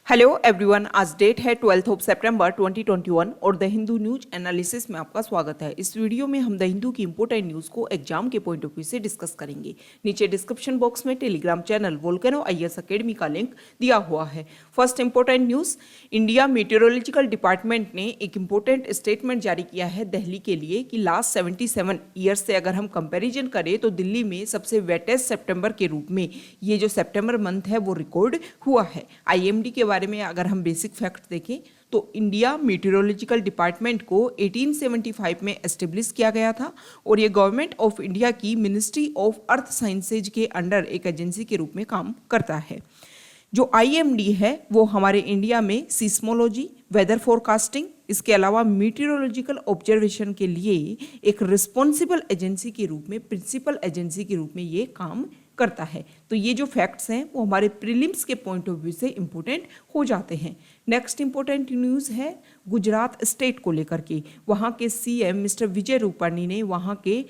Hello everyone, आज date है 12 सितंबर 2021 और द हिंदू न्यूज एनालिसिस में आपका स्वागत है। इस वीडियो में हम द हिंदू की इंपोर्टेंट न्यूज को एग्जाम के पॉइंट ऑफ व्यू से डिस्कस करेंगे। नीचे डिस्क्रिप्शन बॉक्स में Telegram channel volcano IAS academy का लिंक दिया हुआ है। First important news, India meteorological department ने एक इंपोर्टेंट स्टेटमेंट जारी किया है दिल्ली के लिए कि लास्ट 77 ईयर्स से अगर हम कंपेरिजन करें तो दिल्ली में सबसे वेटेस्ट सितंबर के रूप में ये जो सितंबर मंथ है वो रिकॉर्ड हुआ है। आईएमडी के बारे में अगर हम बेसिक फैक्ट देखें तो इंडिया मीटेरोलॉजिकल डिपार्टमेंट को 1875 में एस्टेब्लिश किया गया था और ये गवर्नमेंट ऑफ इंडिया की मिनिस्ट्री ऑफ अर्थ साइंसेज के अंडर एक एजेंसी के रूप में काम करता है। जो आईएमडी है वो हमारे इंडिया में सीस्मोलॉजी, वेदर फोरकास्टिंग, इसके अलावा मीटेरोलॉजिकल ऑब्जर्वेशन के लिए एक रिस्पॉन्सिबल एजेंसी के रूप में, प्रिंसिपल एजेंसी के रूप में ये काम करता है। तो ये जो फैक्ट्स हैं वो हमारे प्रीलिम्स के पॉइंट ऑफ व्यू से इंपॉर्टेंट हो जाते हैं। नेक्स्ट इंपॉर्टेंट न्यूज़ है गुजरात स्टेट को लेकर के। वहाँ के सीएम मिस्टर विजय रूपाणी ने वहाँ के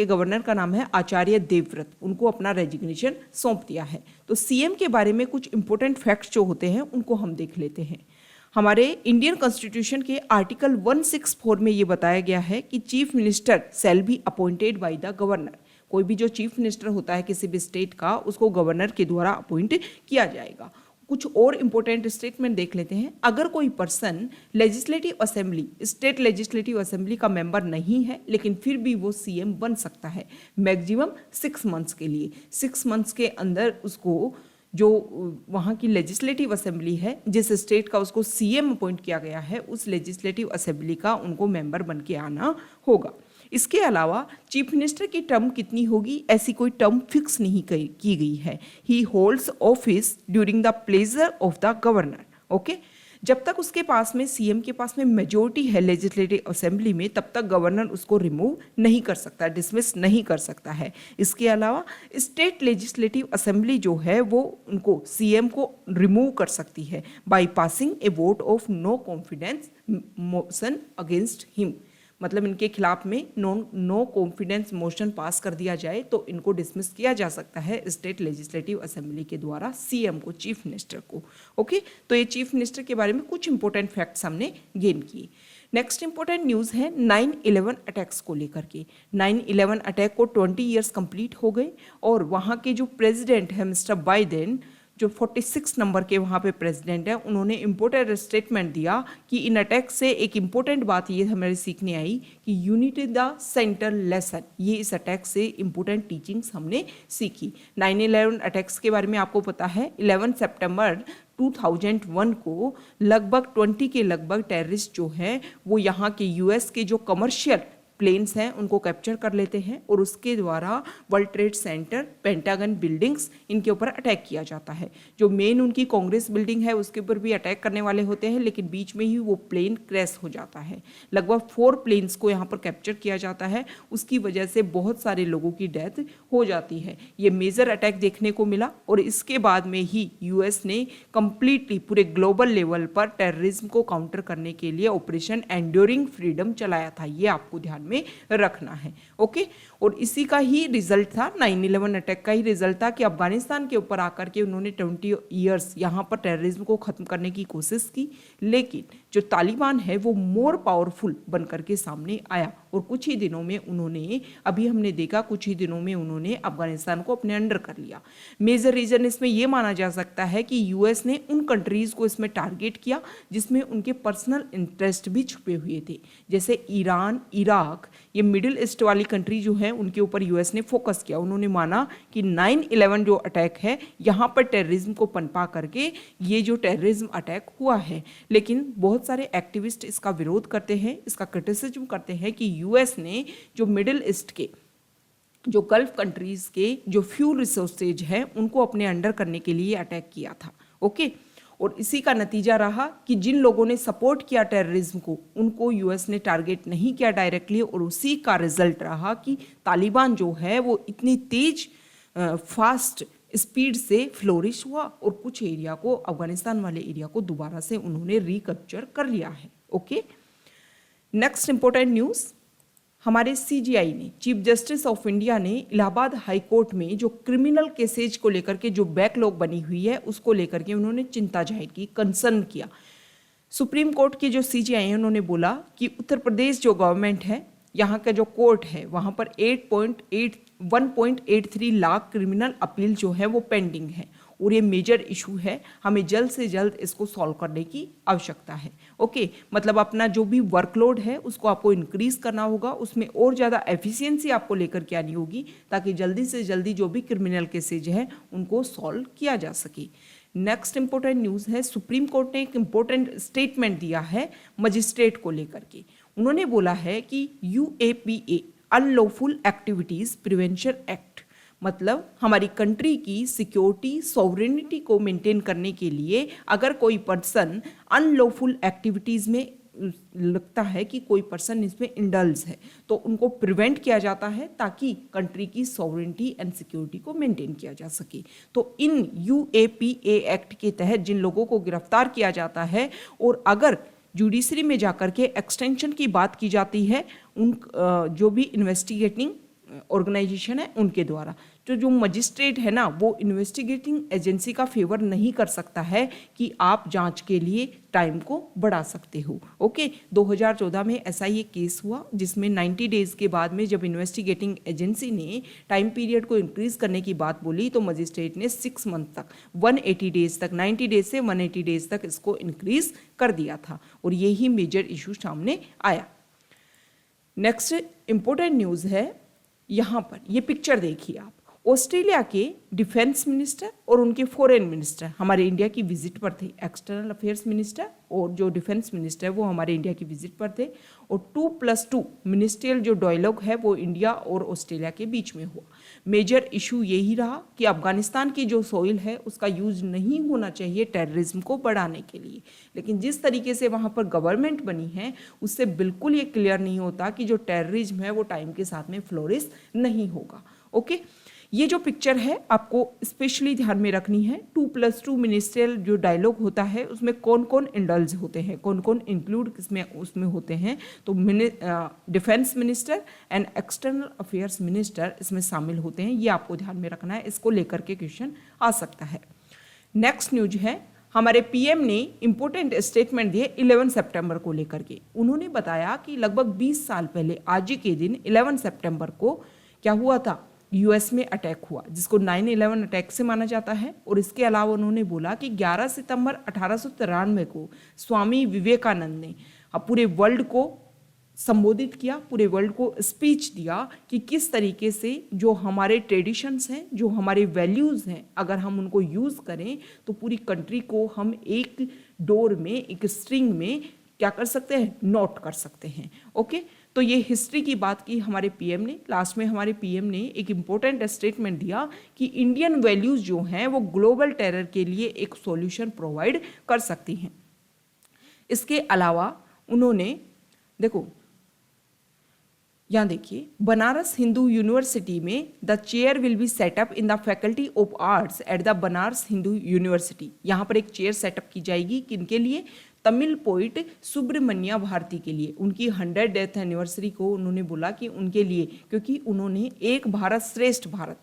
गवर्नर का नाम है आचार्य देवव्रत, उनको अपना रेजिग्नेशन सौंप दिया है। तो सीएम के बारे में कुछ इंपॉर्टेंट फैक्ट्स जो होते हैं उनको हम देख लेते हैं। हमारे इंडियन कॉन्स्टिट्यूशन के आर्टिकल 164 में ये बताया गया है कि chief minister shall be appointed by the governor. कोई भी जो चीफ मिनिस्टर होता है किसी भी स्टेट का, उसको गवर्नर के द्वारा अपॉइंट किया जाएगा। कुछ और इंपॉर्टेंट स्टेटमेंट देख लेते हैं। अगर कोई person legislative assembly, state legislative assembly का मेंबर नहीं है लेकिन फिर भी वो सीएम बन सकता है मैक्सिमम 6 मंथ्स के लिए। 6 मंथ्स के अंदर उसको जो वहाँ की लेजिस्लेटिव असेंबली है, जिस स्टेट का उसको सीएम अपॉइंट किया गया है, उस लेजिस्लेटिव असेंबली का उनको मेंबर बन के आना होगा। इसके अलावा चीफ मिनिस्टर की टर्म कितनी होगी, ऐसी कोई टर्म फिक्स नहीं की गई है। ही holds office during the pleasure of the governor. Okay, जब तक उसके पास में, सीएम के पास में मेजोरिटी है लेजिस्लेटिव असेंबली में, तब तक गवर्नर उसको रिमूव नहीं कर सकता, डिसमिस नहीं कर सकता है। इसके अलावा स्टेट लेजिस्लेटिव असेंबली जो है वो उनको, सीएम को रिमूव कर सकती है by passing a vote of no confidence motion against him. मतलब इनके खिलाफ में नो कॉन्फिडेंस मोशन पास कर दिया जाए तो इनको डिसमिस किया जा सकता है स्टेट लेजिस्लेटिव असेंबली के द्वारा सीएम को, चीफ मिनिस्टर को। ओके, तो ये चीफ मिनिस्टर के बारे में कुछ इंपॉर्टेंट फैक्ट्स हमने गेन किए। नेक्स्ट इंपॉर्टेंट न्यूज़ है 9/11 अटैक्स को लेकर के। 9/11 अटैक को 20 ईयर्स कंप्लीट हो गए और वहाँ के जो प्रेसिडेंट है मिस्टर बाइडेन, जो 46 नंबर के वहाँ पे प्रेसिडेंट है, उन्होंने इम्पोर्टेंट स्टेटमेंट दिया कि इन अटैक से एक इम्पोर्टेंट बात ये हमारे सीखने आई कि यूनिटी द सेंटर लेसन। ये इस अटैक से इम्पोर्टेंट टीचिंग्स हमने सीखी। 9/11 अटैक्स के बारे में आपको पता है, 11 सितंबर 2001 को लगभग 20 के लगभग टेररिस्ट जो हैं वो यहाँ के यूएस के जो कमर्शियल प्लेन्स हैं उनको कैप्चर कर लेते हैं और उसके द्वारा world trade centre, pentagon buildings, इनके ऊपर अटैक किया जाता है। जो मेन उनकी कांग्रेस बिल्डिंग है उसके ऊपर भी अटैक करने वाले होते हैं लेकिन बीच में ही वो प्लेन क्रैश हो जाता है। लगभग 4 प्लेन्स को यहाँ पर कैप्चर किया जाता है, उसकी वजह से बहुत सारे लोगों की डेथ हो जाती है। ये मेजर अटैक देखने को मिला और इसके बाद में ही यूएस ने कंप्लीटली पूरे ग्लोबल लेवल पर टेररिज्म को काउंटर करने के लिए ऑपरेशन एंड्योरिंग फ्रीडम चलाया था। ये आपको ध्यान में रखना है। ओके, और इसी का ही रिजल्ट था, 9/11 अटैक का ही रिजल्ट था कि अफगानिस्तान के ऊपर आकर के उन्होंने 20 ईयर्स यहाँ पर टेररिज्म को खत्म करने की कोशिश की, लेकिन जो तालिबान है वो मोर पावरफुल बनकर के सामने आया और कुछ ही दिनों में उन्होंने, अभी हमने देखा कुछ ही दिनों में उन्होंने अफगानिस्तान को अपने अंडर कर लिया। मेजर रीजन इसमें यह माना जा सकता है कि यूएस ने उन कंट्रीज को इसमें टारगेट किया जिसमें उनके पर्सनल इंटरेस्ट भी छुपे हुए थे, जैसे ईरान, इराक, ये मिडिल ईस्ट वाली कंट्री जो है उनके ऊपर यूएस ने फोकस किया। उन्होंने माना कि 9/11 जो अटैक है यहाँ पर टेररिज्म को पनपा करके ये जो टेररिज्म अटैक हुआ है। लेकिन बहुत सारे एक्टिविस्ट इसका विरोध करते हैं, इसका क्रिटिसिज्म करते हैं कि यूएस ने जो मिडिल ईस्ट के, जो गल्फ कंट्रीज के जो फ्यूल रिसोर्सेज हैं उनको अपने अंडर करने के लिए अटैक किया था। ओके, और इसी का नतीजा रहा कि जिन लोगों ने सपोर्ट किया टेररिज्म को उनको यूएस ने टारगेट नहीं किया डायरेक्टली, और उसी का रिजल्ट रहा कि तालिबान जो है वो इतनी तेज फास्ट स्पीड से फ्लोरिश हुआ और कुछ एरिया को, अफगानिस्तान वाले एरिया को दोबारा से उन्होंने रिकैप्चर कर लिया है। ओके, नेक्स्ट इंपॉर्टेंट न्यूज़, हमारे सीजीआई ने, चीफ जस्टिस ऑफ इंडिया ने इलाहाबाद हाई कोर्ट में जो क्रिमिनल केसेज को लेकर के जो बैकलॉग बनी हुई है उसको लेकर के उन्होंने चिंता जाहिर की, कंसर्न किया। सुप्रीम कोर्ट के जो सीजीआई हैं उन्होंने बोला कि उत्तर प्रदेश जो गवर्नमेंट है, यहाँ का जो कोर्ट है वहाँ पर 1.83 लाख क्रिमिनल अपील जो है वो पेंडिंग है और ये मेजर इशू है, हमें जल्द से जल्द इसको सॉल्व करने की आवश्यकता है। ओके, मतलब अपना जो भी वर्कलोड है उसको आपको इंक्रीज करना होगा, उसमें और ज़्यादा एफिशिएंसी आपको लेकर के आनी होगी ताकि जल्दी से जल्दी जो भी क्रिमिनल केसेज है उनको सॉल्व किया जा सके। नेक्स्ट इंपॉर्टेंट न्यूज़ है, सुप्रीम कोर्ट ने एक इंपॉर्टेंट स्टेटमेंट दिया है मजिस्ट्रेट को लेकर के। उन्होंने बोला है कि UAPA unlawful activities prevention act, मतलब हमारी कंट्री की सिक्योरिटी सॉवरेनिटी को मेंटेन करने के लिए अगर कोई पर्सन अनलॉफुल एक्टिविटीज़ में लगता है कि कोई पर्सन इसमें इंडल्ज है तो उनको प्रिवेंट किया जाता है ताकि कंट्री की सॉवरेनिटी एंड सिक्योरिटी को मेंटेन किया जा सके। तो इन UAPA एक्ट के तहत जिन लोगों को गिरफ्तार किया जाता है और अगर जुडिशरी में जाकर के एक्सटेंशन की बात की जाती है उन जो भी इन्वेस्टिगेटिंग ऑर्गेनाइजेशन है उनके द्वारा, तो जो मजिस्ट्रेट है ना वो इन्वेस्टिगेटिंग एजेंसी का फेवर नहीं कर सकता है कि आप जांच के लिए टाइम को बढ़ा सकते हो। ओके, 2014 में ऐसा ही एक केस हुआ जिसमें 90 डेज के बाद में जब इन्वेस्टिगेटिंग एजेंसी ने टाइम पीरियड को इंक्रीज करने की बात बोली तो मजिस्ट्रेट ने 6 मंथ तक 180 डेज तक 90 डेज से 180 डेज तक इसको इंक्रीज कर दिया था और यही मेजर इशू सामने आया। नेक्स्ट इंपॉर्टेंट न्यूज़ है, यहाँ पर ये पिक्चर देखिए आप, ऑस्ट्रेलिया के डिफेंस मिनिस्टर और उनके फॉरेन मिनिस्टर हमारे इंडिया की विजिट पर थे। एक्सटर्नल अफेयर्स मिनिस्टर और जो डिफेंस मिनिस्टर वो हमारे इंडिया की विजिट पर थे और 2+2 मिनिस्ट्रियल जो डायलॉग है वो इंडिया और ऑस्ट्रेलिया के बीच में हुआ। मेजर इशू यही रहा कि अफगानिस्तान की जो सॉइल है उसका यूज नहीं होना चाहिए टेररिज्म को बढ़ाने के लिए, लेकिन जिस तरीके से वहाँ पर गवर्नमेंट बनी है उससे बिल्कुल ये क्लियर नहीं होता कि जो टेररिज्म है वो टाइम के साथ में फ्लोरिश नहीं होगा। ओके, ये जो पिक्चर है आपको स्पेशली ध्यान में रखनी है। 2+2 मिनिस्ट्रियल जो डायलॉग होता है उसमें कौन कौन इंडल्ज होते हैं, कौन कौन इंक्लूड उसमें होते हैं, तो defence minister and external affairs minister इसमें शामिल होते हैं। ये आपको ध्यान में रखना है, इसको लेकर के क्वेश्चन आ सकता है। नेक्स्ट न्यूज है, हमारे पीएम ने इंपॉर्टेंट स्टेटमेंट दिए 11 सितंबर को लेकर के। उन्होंने बताया कि लगभग 20 साल पहले आज ही के दिन 11 सितंबर को क्या हुआ था, यूएस में अटैक हुआ जिसको 9/11 अटैक से माना जाता है। और इसके अलावा उन्होंने बोला कि 11 सितंबर 1893 को स्वामी विवेकानंद ने पूरे वर्ल्ड को संबोधित किया, पूरे वर्ल्ड को स्पीच दिया कि किस तरीके से जो हमारे ट्रेडिशंस हैं, जो हमारे वैल्यूज़ हैं, अगर हम उनको यूज़ करें तो पूरी कंट्री को हम एक डोर में, एक स्ट्रिंग में क्या कर सकते हैं, नोट कर सकते हैं। ओके, तो ये हिस्ट्री की बात की हमारे पीएम ने। लास्ट में हमारे पीएम ने एक इम्पोर्टेंट स्टेटमेंट दिया कि इंडियन वैल्यूज़ जो हैं वो ग्लोबल टेरर के लिए एक सॉल्यूशन प्रोवाइड कर सकती हैं। इसके अलावा उन्होंने देखो यहाँ देखिए, बनारस हिंदू यूनिवर्सिटी में the chair will be set up in the faculty of arts at the Banaras Hindu university. यहाँ पर एक चेयर सेटअप की जाएगी, किनके लिए, तमिल पोइट सुब्रमण्या भारती के लिए। उनकी 100 डेथ एनिवर्सरी को उन्होंने बोला कि उनके लिए, क्योंकि उन्होंने एक भारत श्रेष्ठ भारत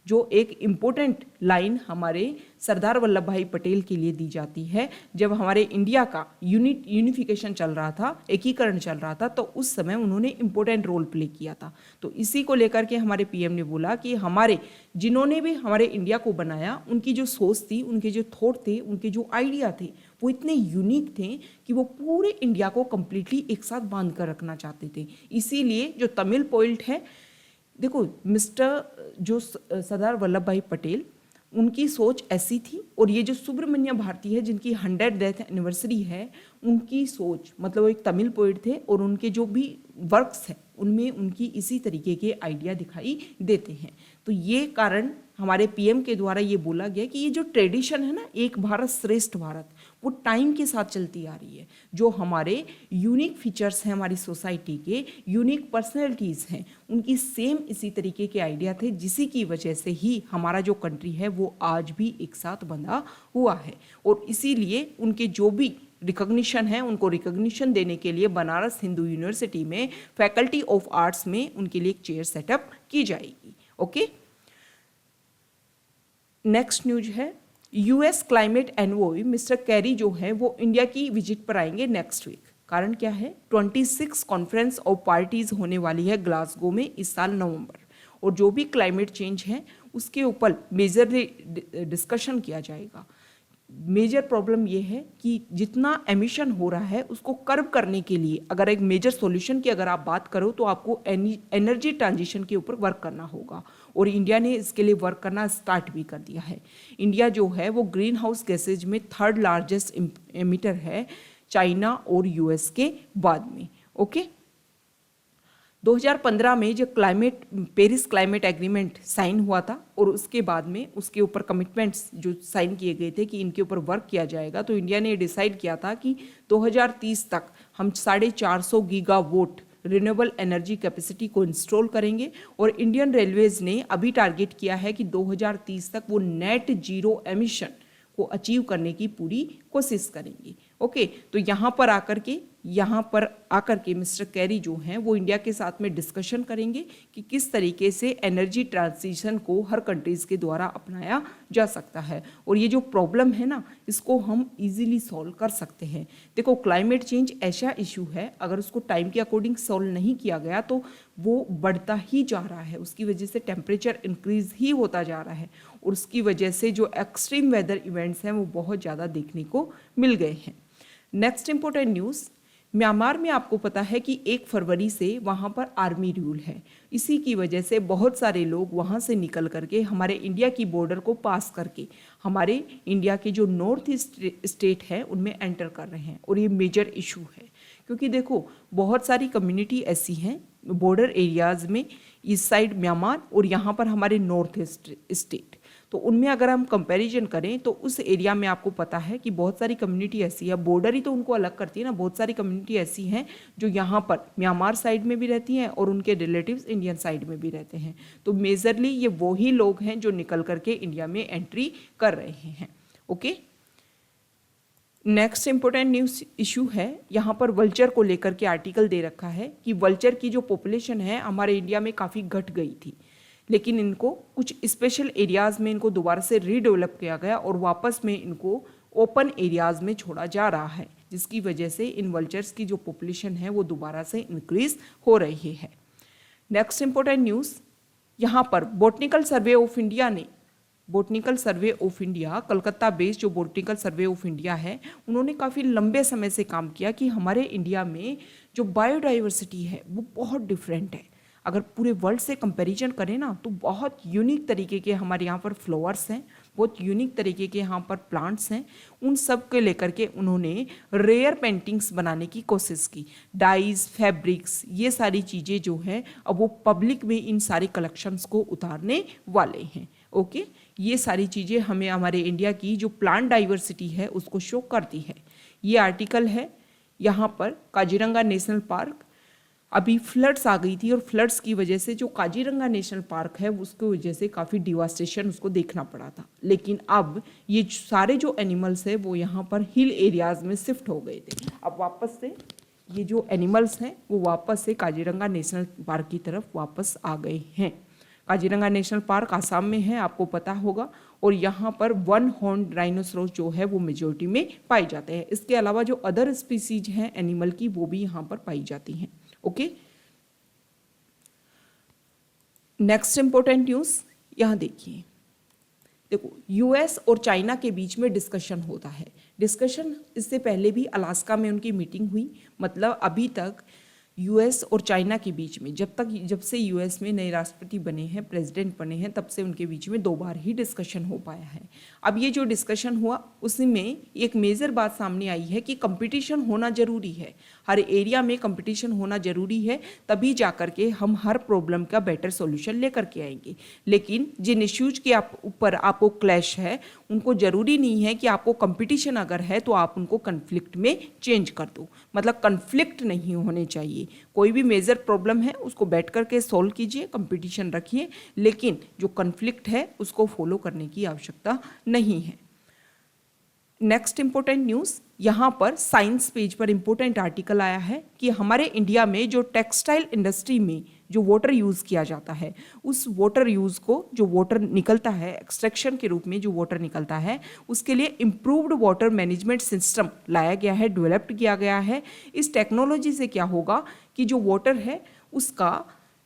जो एक इम्पोर्टेंट लाइन हमारे सरदार वल्लभ भाई पटेल के लिए दी जाती है। जब हमारे इंडिया का यूनिफिकेशन चल रहा था, एकीकरण चल रहा था, तो उस समय उन्होंने इम्पोर्टेंट रोल प्ले किया था। तो इसी को लेकर के हमारे पीएम ने बोला कि हमारे जिन्होंने भी हमारे इंडिया को बनाया उनकी जो सोच थी, उनके जो थॉट थे, उनके जो आइडिया थे वो इतने यूनिक थे कि वो पूरे इंडिया को कम्प्लीटली एक साथ बांध कर रखना चाहते थे। इसीलिए जो तमिल पोइट है, देखो मिस्टर जो सरदार वल्लभ भाई पटेल, उनकी सोच ऐसी थी। और ये जो सुब्रमण्य भारती है जिनकी 100 डेथ एनिवर्सरी है, उनकी सोच, मतलब एक तमिल पोइट थे और उनके जो भी वर्क्स हैं उनमें उनकी इसी तरीके के आइडिया दिखाई देते हैं। तो ये कारण हमारे पीएम के द्वारा ये बोला गया कि ये जो ट्रेडिशन है ना, एक भारत श्रेष्ठ भारत, वो टाइम के साथ चलती आ रही है। जो हमारे यूनिक फीचर्स हैं, हमारी सोसाइटी के यूनिक पर्सनैलिटीज़ हैं, उनकी सेम इसी तरीके के आइडिया थे, जिसी की वजह से ही हमारा जो कंट्री है वो आज भी एक साथ बंधा हुआ है। और इसीलिए उनके जो भी रिकॉग्निशन है उनको रिकॉग्निशन देने के लिए बनारस हिंदू यूनिवर्सिटी में फैकल्टी ऑफ आर्ट्स में उनके लिए एक चेयर सेटअप की जाएगी। ओके, नेक्स्ट न्यूज है US climate envoy mister carry जो है वो इंडिया की विजिट पर आएंगे नेक्स्ट वीक। कारण क्या है, 26 कॉन्फ्रेंस ऑफ पार्टीज होने वाली है ग्लासगो में इस साल नवंबर, और जो भी क्लाइमेट चेंज है उसके ऊपर मेजरली डिस्कशन किया जाएगा। मेजर प्रॉब्लम ये है कि जितना एमिशन हो रहा है उसको कर्व करने के लिए अगर एक मेजर सॉल्यूशन की अगर आप बात करो तो आपको एनर्जी ट्रांजिशन के ऊपर वर्क करना होगा, और इंडिया ने इसके लिए वर्क करना स्टार्ट भी कर दिया है। इंडिया जो है वो ग्रीन हाउस गैसेज में 3rd लार्जेस्ट एमिटर है चाइना और यूएस के बाद में। ओके, 2015 में जो पेरिस क्लाइमेट एग्रीमेंट साइन हुआ था और उसके बाद में उसके ऊपर कमिटमेंट्स जो साइन किए गए थे कि इनके ऊपर वर्क किया जाएगा, तो इंडिया ने डिसाइड किया था कि 2030 तक हम 450 गीगावाट रिन्यूएबल एनर्जी कैपेसिटी को इंस्टॉल करेंगे, और इंडियन रेलवेज ने अभी टारगेट किया है कि 2030 तक वो नेट जीरो एमिशन को अचीव करने की पूरी कोशिश करेंगे। ओके, तो यहाँ पर आकर के मिस्टर कैरी जो हैं वो इंडिया के साथ में डिस्कशन करेंगे कि किस तरीके से एनर्जी ट्रांजिशन को हर कंट्रीज़ के द्वारा अपनाया जा सकता है, और ये जो प्रॉब्लम है ना इसको हम इजीली सॉल्व कर सकते हैं। देखो, क्लाइमेट चेंज ऐसा इशू है, अगर उसको टाइम के अकॉर्डिंग सॉल्व नहीं किया गया तो वो बढ़ता ही जा रहा है, उसकी वजह से टेम्परेचर इंक्रीज ही होता जा रहा है, और उसकी वजह से जो एक्सट्रीम वेदर इवेंट्स हैं वो बहुत ज़्यादा देखने को मिल गए हैं। नेक्स्ट इंपॉर्टेंट न्यूज़, म्यांमार में आपको पता है कि 1 फरवरी से वहाँ पर आर्मी रूल है। इसी की वजह से बहुत सारे लोग वहाँ से निकल करके हमारे इंडिया की बॉर्डर को पास करके हमारे इंडिया के जो नॉर्थ ईस्ट स्टेट है उनमें एंटर कर रहे हैं, और ये मेजर इशू है क्योंकि देखो बहुत सारी कम्युनिटी ऐसी हैं बॉर्डर एरियाज़ में, इस साइड म्यांमार और यहाँ पर हमारे नॉर्थ ईस्ट स्टेट, तो उनमें अगर हम कंपैरिजन करें तो उस एरिया में आपको पता है कि बहुत सारी कम्युनिटी ऐसी है, बॉर्डर ही तो उनको अलग करती है ना, बहुत सारी कम्युनिटी ऐसी हैं जो यहाँ पर म्यांमार साइड में भी रहती हैं और उनके रिलेटिव्स इंडियन साइड में भी रहते हैं। तो मेजरली ये वही लोग हैं जो निकल करके इंडिया में एंट्री कर रहे हैं। Okay, next important news issue है, यहाँ पर वल्चर को लेकर के आर्टिकल दे रखा है कि वल्चर की जो पॉपुलेशन है हमारे इंडिया में काफ़ी घट गई थी, लेकिन इनको कुछ स्पेशल एरियाज़ में इनको दोबारा से रीडेवलप किया गया और वापस में इनको ओपन एरियाज़ में छोड़ा जा रहा है, जिसकी वजह से इन वल्चर्स की जो पॉपुलेशन है वो दोबारा से इंक्रीज हो रही है। नेक्स्ट इंपॉर्टेंट न्यूज़, यहाँ पर botanical survey of India Calcutta based जो बोटनिकल सर्वे ऑफ इंडिया है उन्होंने काफ़ी लंबे समय से काम किया कि हमारे इंडिया में जो बायोडाइवर्सिटी है वो बहुत डिफरेंट है। अगर पूरे वर्ल्ड से कंपैरिजन करें ना तो बहुत यूनिक तरीके के हमारे यहाँ पर फ्लावर्स हैं, बहुत यूनिक तरीके के यहाँ पर प्लांट्स हैं, उन सब के लेकर के उन्होंने रेयर पेंटिंग्स बनाने की कोशिश की। डाइज, फैब्रिक्स, ये सारी चीज़ें जो हैं अब वो पब्लिक में इन सारी कलेक्शंस को उतारने वाले हैं। ओके, ये सारी चीज़ें हमें हमारे इंडिया की जो प्लांट डाइवर्सिटी है उसको शो करती है। ये आर्टिकल है यहाँ पर काजीरंगा नेशनल पार्क, अभी फ्लड्स आ गई थी और फ्लड्स की वजह से जो काजीरंगा नेशनल पार्क है उसकी वजह से काफ़ी डिवास्टेशन उसको देखना पड़ा था, लेकिन अब ये सारे जो एनिमल्स है वो यहाँ पर हिल एरियाज़ में शिफ्ट हो गए थे। अब वापस से ये जो एनिमल्स हैं वो वापस से काजीरंगा नेशनल पार्क की तरफ वापस आ गए हैं। काजीरंगा नेशनल पार्क आसाम में है, आपको पता होगा, और यहाँ पर 1 हॉर्न राइनोसोरस जो है वो मेजोरिटी में पाई जाते हैं। इसके अलावा जो अदर स्पीसीज हैं एनिमल की वो भी यहाँ पर पाई जाती हैं। ओके, नेक्स्ट इंपॉर्टेंट न्यूज़ यहाँ देखिए, देखो यूएस और चाइना के बीच में डिस्कशन होता है। डिस्कशन इससे पहले भी अलास्का में उनकी मीटिंग हुई, मतलब अभी तक यूएस और चाइना के बीच में जब से यूएस में नए राष्ट्रपति बने हैं, प्रेसिडेंट बने हैं, तब से उनके बीच में 2 बार ही डिस्कशन हो पाया है। अब ये जो डिस्कशन हुआ उसमें एक मेजर बात सामने आई है कि कंपटीशन होना जरूरी है, हर एरिया में कंपटीशन होना जरूरी है, तभी जाकर के हम हर प्रॉब्लम का बेटर सॉल्यूशन लेकर के आएंगे। लेकिन जिन इश्यूज के ऊपर आपको क्लैश है उनको जरूरी नहीं है कि आपको कंपटीशन अगर है तो आप उनको कन्फ्लिक्ट में चेंज कर दो, मतलब कन्फ्लिक्ट नहीं होने चाहिए। कोई भी मेजर प्रॉब्लम है उसको बैठ करके सॉल्व कीजिए, कंपटीशन रखिए, लेकिन जो कन्फ्लिक्ट है उसको फॉलो करने की आवश्यकता नहीं है। नेक्स्ट इंपॉर्टेंट न्यूज़, यहाँ पर साइंस पेज पर इंपॉर्टेंट आर्टिकल आया है कि हमारे इंडिया में जो टेक्सटाइल इंडस्ट्री में जो वाटर यूज़ किया जाता है, उस वाटर यूज़ को, जो वाटर निकलता है एक्सट्रैक्शन के रूप में जो वाटर निकलता है, उसके लिए इम्प्रूव्ड वाटर मैनेजमेंट सिस्टम लाया गया है, डेवलप्ड किया गया है। इस टेक्नोलॉजी से क्या होगा कि जो वाटर है उसका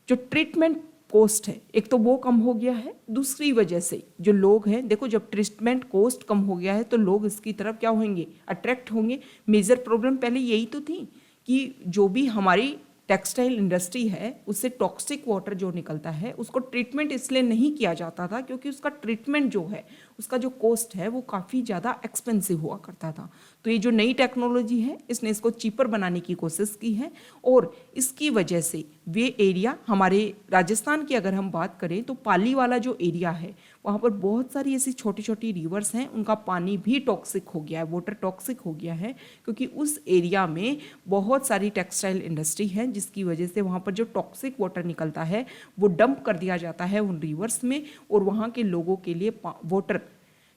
जो ट्रीटमेंट कॉस्ट है, एक तो वो कम हो गया है, दूसरी वजह से जो लोग हैं, देखो जब ट्रीटमेंट कॉस्ट कम हो गया है तो लोग इसकी तरफ क्या होंगे, अट्रैक्ट होंगे। मेजर प्रॉब्लम पहले यही तो थी कि जो भी हमारी टेक्सटाइल इंडस्ट्री है उससे टॉक्सिक वाटर जो निकलता है उसको ट्रीटमेंट इसलिए नहीं किया जाता था क्योंकि उसका ट्रीटमेंट जो है, उसका जो कॉस्ट है वो काफ़ी ज़्यादा एक्सपेंसिव हुआ करता था। तो ये जो नई टेक्नोलॉजी है इसने इसको चीपर बनाने की कोशिश की है और इसकी वजह से वे एरिया, हमारे राजस्थान की अगर हम बात करें तो पाली वाला जो एरिया है वहाँ पर बहुत सारी ऐसी छोटी छोटी रिवर्स हैं, उनका पानी भी टॉक्सिक हो गया है, वाटर टॉक्सिक हो गया है क्योंकि उस एरिया में बहुत सारी टेक्सटाइल इंडस्ट्री है जिसकी वजह से वहाँ पर जो टॉक्सिक वाटर निकलता है वो डंप कर दिया जाता है उन रिवर्स में और वहाँ के लोगों के लिए वाटर,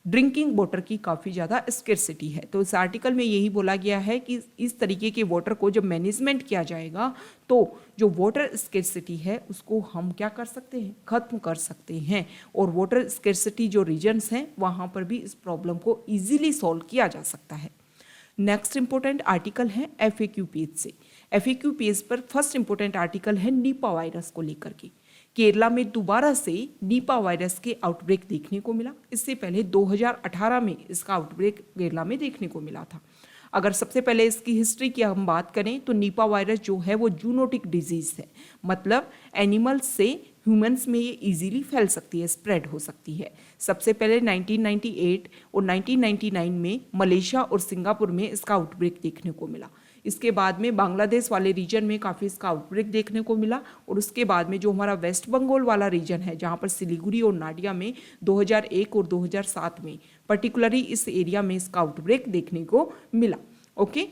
ड्रिंकिंग वाटर की काफ़ी ज़्यादा स्केर्सिटी है। तो इस आर्टिकल में यही बोला गया है कि इस तरीके के वाटर को जब मैनेजमेंट किया जाएगा तो जो वाटर स्केर्सिटी है उसको हम क्या कर सकते हैं, ख़त्म कर सकते हैं और वाटर स्केर्सिटी जो रीजन्स हैं वहाँ पर भी इस प्रॉब्लम को ईजिली सॉल्व किया जा सकता है। नेक्स्ट इंपॉर्टेंट आर्टिकल है FAQ पेज से। FAQ पेज पर फर्स्ट इंपॉर्टेंट आर्टिकल है निपा वायरस को लेकर के। केरला में दोबारा से निपा वायरस के आउटब्रेक देखने को मिला। इससे पहले 2018 में इसका आउटब्रेक केरला में देखने को मिला था। अगर सबसे पहले इसकी हिस्ट्री की हम बात करें तो निपा वायरस जो है वो जूनोटिक डिजीज़ है, मतलब एनिमल्स से ह्यूमंस में ये इजीली फैल सकती है, स्प्रेड हो सकती है। सबसे पहले 1998 और 1999 में मलेशिया और सिंगापुर में इसका आउटब्रेक देखने को मिला। इसके बाद में बांग्लादेश वाले रीजन में काफ़ी इसका आउटब्रेक देखने को मिला और उसके बाद में जो हमारा वेस्ट बंगाल वाला रीजन है जहाँ पर सिलीगुड़ी और नाडिया में 2001 और 2007 में पर्टिकुलरली इस एरिया में इसका आउटब्रेक देखने को मिला। ओके,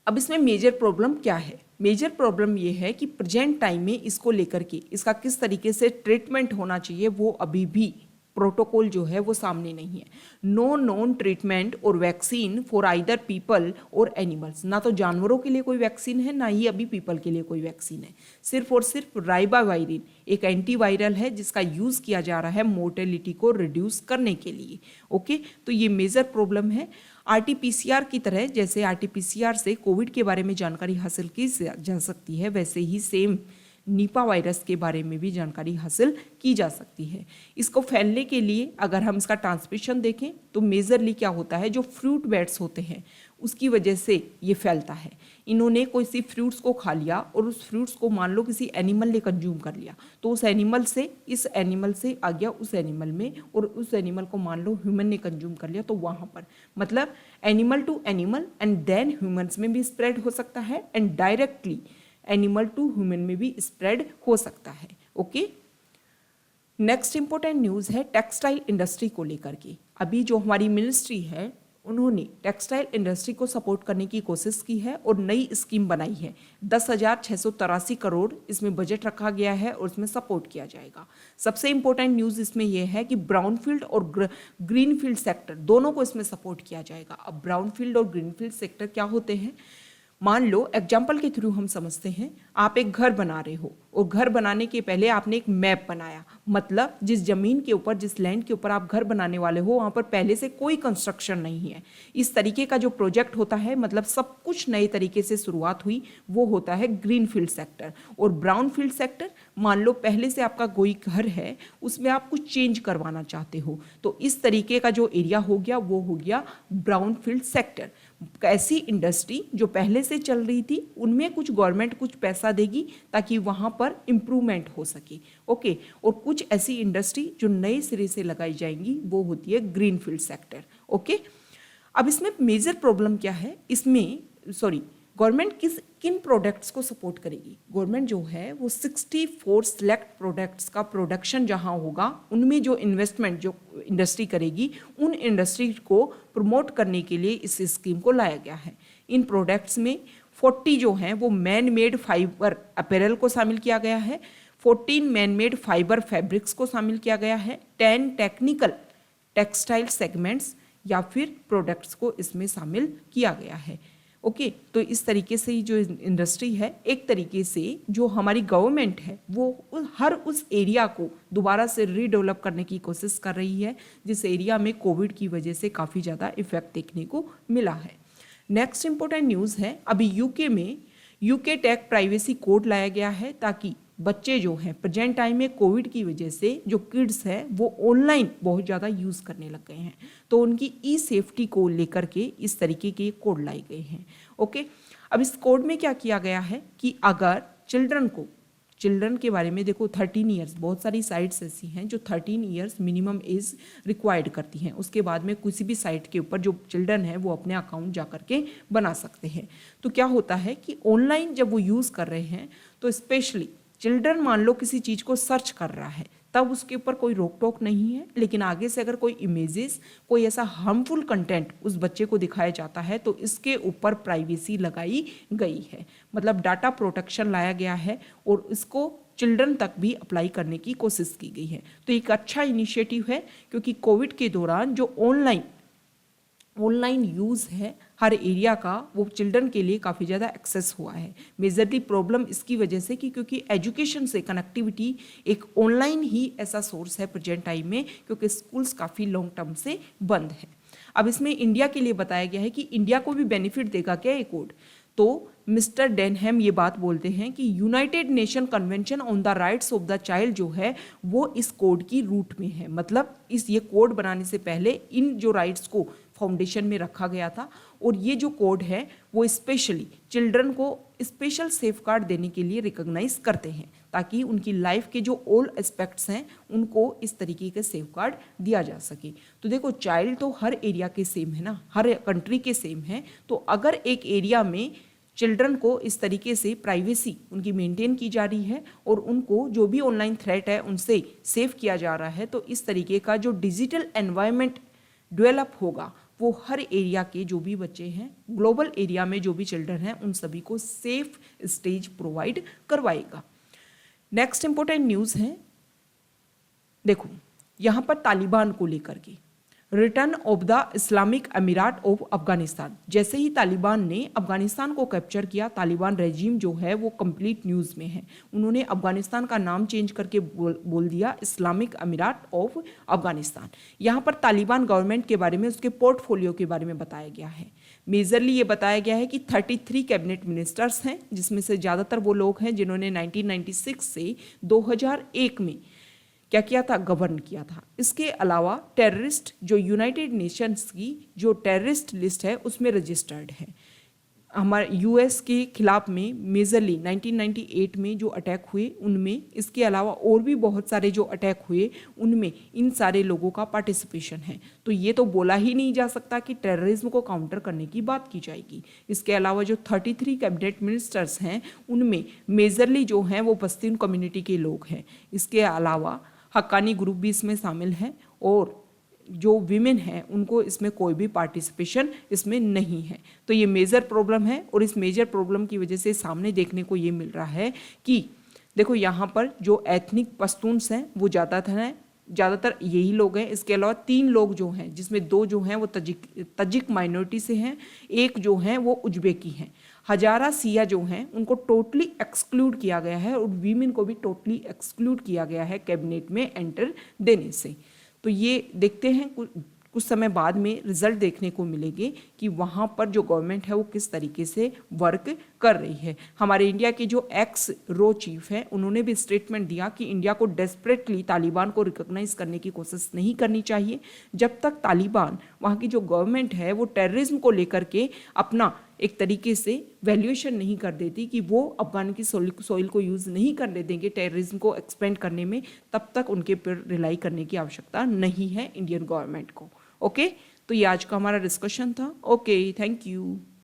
अब इसमें मेजर प्रॉब्लम क्या है? मेजर प्रॉब्लम ये है कि प्रेजेंट टाइम में इसको लेकर के इसका किस तरीके से ट्रीटमेंट होना चाहिए वो अभी भी प्रोटोकॉल जो है वो सामने नहीं है। नो नोन ट्रीटमेंट और वैक्सीन फॉर आइदर पीपल और एनिमल्स, ना तो जानवरों के लिए कोई वैक्सीन है ना ही अभी पीपल के लिए कोई वैक्सीन है। सिर्फ और सिर्फ राइबावायरिन एक एंटीवायरल है जिसका यूज़ किया जा रहा है मोर्टेलिटी को रिड्यूस करने के लिए। ओके, तो ये मेजर प्रॉब्लम है। RT-PCR की तरह जैसे RT-PCR से कोविड के बारे में जानकारी हासिल की जा सकती है वैसे ही सेम निपा वायरस के बारे में भी जानकारी हासिल की जा सकती है। इसको फैलने के लिए अगर हम इसका ट्रांसमिशन देखें तो मेजरली क्या होता है, जो फ्रूट बैट्स होते हैं उसकी वजह से ये फैलता है। इन्होंने कोई सी फ्रूट्स को खा लिया और उस फ्रूट्स को मान लो किसी एनिमल ने कंज्यूम कर लिया तो उस एनिमल से इस एनिमल से आ गया उस एनिमल में और उस एनिमल को मान लो ह्यूमन ने कंज्यूम कर लिया तो वहाँ पर मतलब animal to animal and then humans में भी स्प्रेड हो सकता है and directly animal to human में भी स्प्रेड हो सकता है। ओके, नेक्स्ट इंपॉर्टेंट न्यूज़ है टेक्सटाइल इंडस्ट्री को लेकर के। अभी जो हमारी मिनिस्ट्री है उन्होंने टेक्सटाइल इंडस्ट्री को सपोर्ट करने की कोशिश की है और नई स्कीम बनाई है। 10,683 करोड़ इसमें बजट रखा गया है और इसमें सपोर्ट किया जाएगा। सबसे इंपॉर्टेंट न्यूज़ इसमें यह है कि ब्राउनफील्ड और ग्रीनफील्ड सेक्टर दोनों को इसमें सपोर्ट किया जाएगा। अब ब्राउनफील्ड और ग्रीनफील्ड सेक्टर क्या होते हैं, मान लो एग्जाम्पल के थ्रू हम समझते हैं, आप एक घर बना रहे हो और घर बनाने के पहले आपने एक मैप बनाया, मतलब जिस जमीन के ऊपर, जिस लैंड के ऊपर आप घर बनाने वाले हो वहाँ पर पहले से कोई कंस्ट्रक्शन नहीं है। इस तरीके का जो प्रोजेक्ट होता है, मतलब सब कुछ नए तरीके से शुरुआत हुई, वो होता है ग्रीन फील्ड सेक्टर। और ब्राउन फील्ड सेक्टर, मान लो पहले से आपका कोई घर है उसमें आप कुछ चेंज करवाना चाहते हो, तो इस तरीके का जो एरिया हो गया वो हो गया ब्राउन फील्ड सेक्टर। ऐसी इंडस्ट्री जो पहले से चल रही थी उनमें कुछ गवर्नमेंट कुछ पैसा देगी ताकि वहाँ पर इम्प्रूवमेंट हो सके। ओके, और कुछ ऐसी इंडस्ट्री जो नए सिरे से लगाई जाएंगी वो होती है ग्रीन फील्ड सेक्टर। ओके, अब इसमें मेजर प्रॉब्लम क्या है, इसमें गवर्नमेंट किन प्रोडक्ट्स को सपोर्ट करेगी? गवर्नमेंट जो है वो 64 सिलेक्ट प्रोडक्ट्स का प्रोडक्शन जहां होगा उनमें जो इन्वेस्टमेंट जो इंडस्ट्री करेगी उन इंडस्ट्री को प्रमोट करने के लिए इस स्कीम को लाया गया है। इन प्रोडक्ट्स में 40 जो हैं वो मैन मेड फाइबर अपैरल को शामिल किया गया है, 14 मैन मेड फाइबर फैब्रिक्स को शामिल किया गया है, 10 टेक्निकल टेक्सटाइल सेगमेंट्स या फिर प्रोडक्ट्स को इसमें शामिल किया गया है। ओके, तो इस तरीके से जो इंडस्ट्री है, एक तरीके से जो हमारी गवर्नमेंट है वो हर उस एरिया को दोबारा से रीडेवलप करने की कोशिश कर रही है, जिस एरिया में कोविड की वजह से काफ़ी ज़्यादा इफेक्ट देखने को मिला है। नेक्स्ट इंपॉर्टेंट न्यूज़ है, अभी यूके में यूके टेक प्राइवेसी कोड लाया गया है, ताकि बच्चे जो हैं प्रेजेंट टाइम में कोविड की वजह से जो किड्स हैं वो ऑनलाइन बहुत ज़्यादा यूज़ करने लग गए हैं, तो उनकी ई सेफ्टी को लेकर के इस तरीके के कोड लाए गए हैं। ओके, अब इस कोड में क्या किया गया है कि अगर चिल्ड्रन के बारे में देखो 13 ईयर्स, बहुत सारी साइट्स ऐसी हैं जो 13 ईयर्स मिनिमम एज रिक्वायर्ड करती हैं, उसके बाद में किसी भी साइट के ऊपर जो चिल्ड्रन है वो अपने अकाउंट जा करके बना सकते हैं। तो क्या होता है कि ऑनलाइन जब वो यूज़ कर रहे हैं तो स्पेशली चिल्ड्रन मान लो किसी चीज़ को सर्च कर रहा है, तब उसके ऊपर कोई रोक टोक नहीं है, लेकिन आगे से अगर कोई इमेजेस, कोई ऐसा हार्मफुल कंटेंट उस बच्चे को दिखाया जाता है तो इसके ऊपर प्राइवेसी लगाई गई है, मतलब डाटा प्रोटेक्शन लाया गया है और इसको चिल्ड्रन तक भी अप्लाई करने की कोशिश की गई है। तो एक अच्छा इनिशिएटिव है, क्योंकि कोविड के दौरान जो ऑनलाइन यूज़ है हर एरिया का, वो चिल्ड्रन के लिए काफ़ी ज़्यादा एक्सेस हुआ है। मेजरली प्रॉब्लम इसकी वजह से कि क्योंकि एजुकेशन से कनेक्टिविटी एक ऑनलाइन ही ऐसा सोर्स है प्रेजेंट टाइम में, क्योंकि स्कूल्स काफ़ी लॉन्ग टर्म से बंद है। अब इसमें इंडिया के लिए बताया गया है कि इंडिया को भी बेनिफिट देगा क्या ये कोड। तो मिस्टर डेनहैम ये बात बोलते हैं कि United nation convention on the rights of the child जो है वो इस कोड की रूट में है, मतलब ये कोड बनाने से पहले इन जो राइट्स को फाउंडेशन में रखा गया था, और ये जो कोड है वो स्पेशली चिल्ड्रन को स्पेशल सेफगार्ड देने के लिए रिकॉग्नाइज करते हैं, ताकि उनकी लाइफ के जो ऑल एस्पेक्ट्स हैं उनको इस तरीके के सेफगार्ड दिया जा सके। तो देखो, चाइल्ड तो हर एरिया के सेम है ना, हर कंट्री के सेम है, तो अगर एक एरिया में चिल्ड्रन को इस तरीके से प्राइवेसी उनकी मेंटेन की जा रही है और उनको जो भी ऑनलाइन थ्रेट है उनसे सेव किया जा रहा है, तो इस तरीके का जो डिजिटल एनवायरनमेंट डेवलप होगा वो हर एरिया के जो भी बच्चे हैं, ग्लोबल एरिया में जो भी चिल्ड्रन हैं, उन सभी को सेफ स्टेज प्रोवाइड करवाएगा। नेक्स्ट इंपॉर्टेंट न्यूज़ है, देखो यहाँ पर तालिबान को लेकर के, रिटर्न ऑफ द इस्लामिक अमीरात ऑफ अफगानिस्तान। जैसे ही तालिबान ने अफगानिस्तान को कैप्चर किया, तालिबान रेजिम जो है वो कंप्लीट न्यूज़ में है। उन्होंने अफगानिस्तान का नाम चेंज करके बोल दिया इस्लामिक अमीरात ऑफ अफगानिस्तान। यहाँ पर तालिबान गवर्नमेंट के बारे में, उसके पोर्टफोलियो के बारे में बताया गया है। मेजरली ये बताया गया है कि 33 कैबिनेट मिनिस्टर्स हैं, जिसमें से ज़्यादातर वो लोग हैं जिन्होंने 1996 से 2001 में क्या किया था, गवर्न किया था। इसके अलावा टेररिस्ट जो यूनाइटेड नेशंस की जो टेररिस्ट लिस्ट है उसमें रजिस्टर्ड है। हमारे यूएस के खिलाफ में मेजरली 1998 में जो अटैक हुए उनमें, इसके अलावा और भी बहुत सारे जो अटैक हुए उनमें इन सारे लोगों का पार्टिसिपेशन है। तो ये तो बोला ही नहीं जा सकता कि टेररिज्म को काउंटर करने की बात की जाएगी। इसके अलावा जो 33 कैबिनेट मिनिस्टर्स हैं उनमें मेजरली जो हैं वो पश्तून कम्युनिटी के लोग हैं। इसके अलावा हक्कानी ग्रुप भी इसमें शामिल है, और जो विमेन हैं उनको इसमें कोई भी पार्टिसिपेशन इसमें नहीं है। तो ये मेजर प्रॉब्लम है, और इस मेजर प्रॉब्लम की वजह से सामने देखने को ये मिल रहा है कि देखो यहाँ पर जो एथनिक पश्तून्स हैं वो ज़्यादातर यही लोग हैं। इसके अलावा 3 लोग जो हैं, जिसमें 2 जो हैं वो तजिक माइनॉरिटी से हैं, एक जो हैं वो उज्बेकी हैं। हजारा सिया जो हैं उनको टोटली एक्सक्लूड किया गया है, और वीमेन को भी टोटली एक्सक्लूड किया गया है कैबिनेट में एंटर देने से। तो ये देखते हैं कुछ समय बाद में रिजल्ट देखने को मिलेंगे कि वहाँ पर जो गवर्नमेंट है वो किस तरीके से वर्क कर रही है। हमारे इंडिया के जो एक्स रो चीफ है उन्होंने भी स्टेटमेंट दिया कि इंडिया को डेस्परेटली तालिबान को रिकॉग्नाइज करने की कोशिश नहीं करनी चाहिए जब तक तालिबान, वहाँ की जो गवर्नमेंट है वो टेररिज्म को लेकर के अपना एक तरीके से वैल्यूएशन नहीं कर देती कि वो अफगान की सॉइल को यूज़ नहीं करने देंगे टेररिज्म को एक्सपेंड करने में, तब तक उनके पर रिलाई करने की आवश्यकता नहीं है इंडियन गवर्नमेंट को। ओके, तो ये आज का हमारा डिस्कशन था। Okay, thank you.